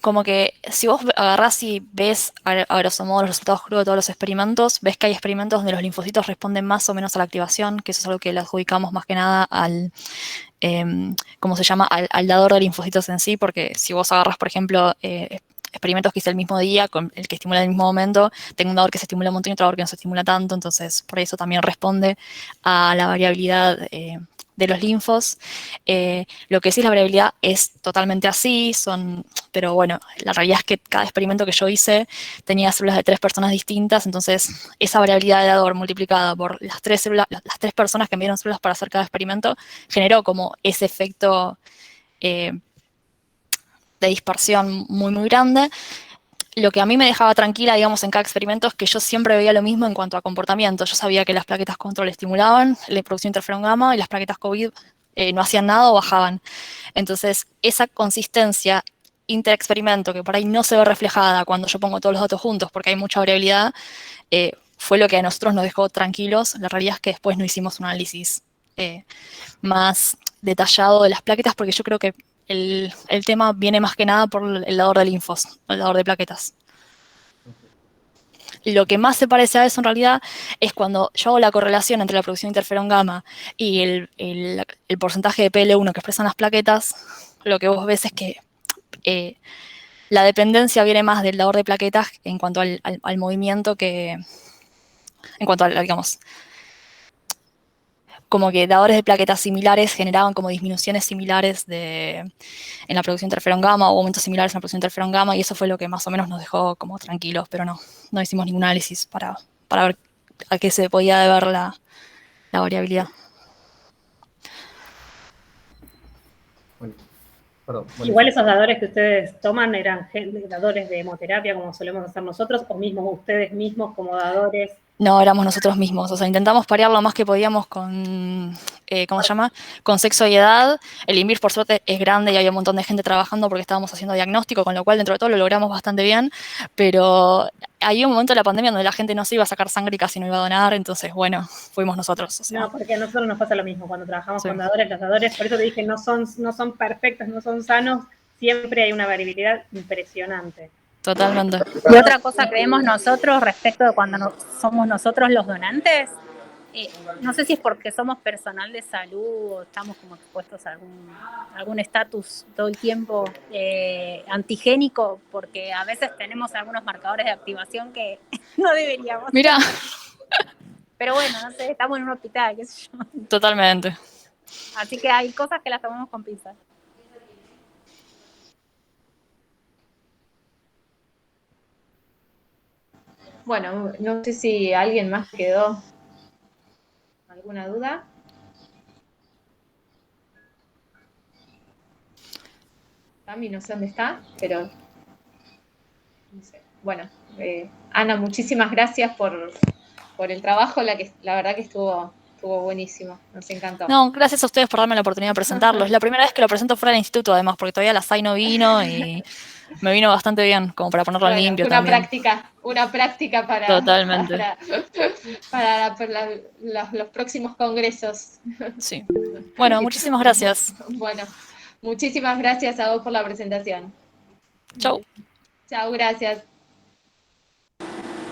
Como que si vos agarrás y ves a grosso modo los resultados crudos de todos los experimentos, ves que hay experimentos donde los linfocitos responden más o menos a la activación, que eso es algo que le adjudicamos más que nada al, ¿cómo se llama? Al dador de linfocitos en sí, porque si vos agarras, por ejemplo, experimentos que hice el mismo día, con el que estimula en el mismo momento, tengo un dador que se estimula un montón y otro dador que no se estimula tanto, entonces por eso también responde a la variabilidad de los linfos. Lo que sí es la variabilidad es totalmente así, pero bueno, la realidad es que cada experimento que yo hice tenía células de 3 personas distintas, entonces esa variabilidad de dador multiplicada por las 3 personas que me dieron células para hacer cada experimento generó como ese efecto de dispersión muy, muy grande. Lo que a mí me dejaba tranquila, digamos, en cada experimento es que yo siempre veía lo mismo en cuanto a comportamiento. Yo sabía que las plaquetas control estimulaban la producción de interferón gamma y las plaquetas COVID no hacían nada o bajaban. Entonces, esa consistencia interexperimento que por ahí no se ve reflejada cuando yo pongo todos los datos juntos porque hay mucha variabilidad, fue lo que a nosotros nos dejó tranquilos. La realidad es que después no hicimos un análisis más detallado de las plaquetas porque yo creo que el tema viene más que nada por el dador de linfos, el dador de plaquetas. Lo que más se parece a eso en realidad es cuando yo hago la correlación entre la producción de interferón gamma y el porcentaje de PL1 que expresan las plaquetas, lo que vos ves es que la dependencia viene más del dador de plaquetas en cuanto al movimiento en cuanto a, digamos, como que dadores de plaquetas similares generaban como disminuciones similares en la producción de interferón gamma o aumentos similares en la producción de interferón gamma y eso fue lo que más o menos nos dejó como tranquilos, pero no hicimos ningún análisis para ver a qué se podía deber la variabilidad. Bueno, perdón. Igual esos dadores que ustedes toman eran dadores de hemoterapia como solemos hacer nosotros o mismos ustedes mismos como dadores. No, éramos nosotros mismos, o sea, intentamos parear lo más que podíamos con, ¿cómo se llama? Con sexo y edad. El INVIR, por suerte, es grande y había un montón de gente trabajando porque estábamos haciendo diagnóstico, con lo cual, dentro de todo, lo logramos bastante bien, pero había un momento de la pandemia donde la gente no se iba a sacar sangre y casi no iba a donar, entonces, bueno, fuimos nosotros. O sea. No, porque a nosotros nos pasa lo mismo, cuando trabajamos con dadores, los dadores, por eso te dije, no son perfectos, no son sanos, siempre hay una variabilidad impresionante. Totalmente. Y otra cosa que vemos nosotros respecto de cuando somos nosotros los donantes, no sé si es porque somos personal de salud o estamos como expuestos a algún estatus todo el tiempo antigénico, porque a veces tenemos algunos marcadores de activación que no deberíamos. Mira. Pero bueno, no sé, estamos en un hospital, qué sé yo. Totalmente. Así que hay cosas que las tomamos con pinzas. Bueno, no sé si alguien más quedó alguna duda. Tami, no sé dónde está, pero no sé. Bueno, Ana, muchísimas gracias por el trabajo, la verdad que estuvo estuvo buenísimo, nos encantó. No, gracias a ustedes por darme la oportunidad de presentarlo. Es la primera vez que lo presento fuera del instituto, además, porque todavía la SAI no vino y me vino bastante bien, como para ponerlo en limpio también. Una práctica para, Totalmente. para los próximos congresos. Sí. Bueno, muchísimas gracias. Bueno, muchísimas gracias a vos por la presentación. Chau. Chao, gracias.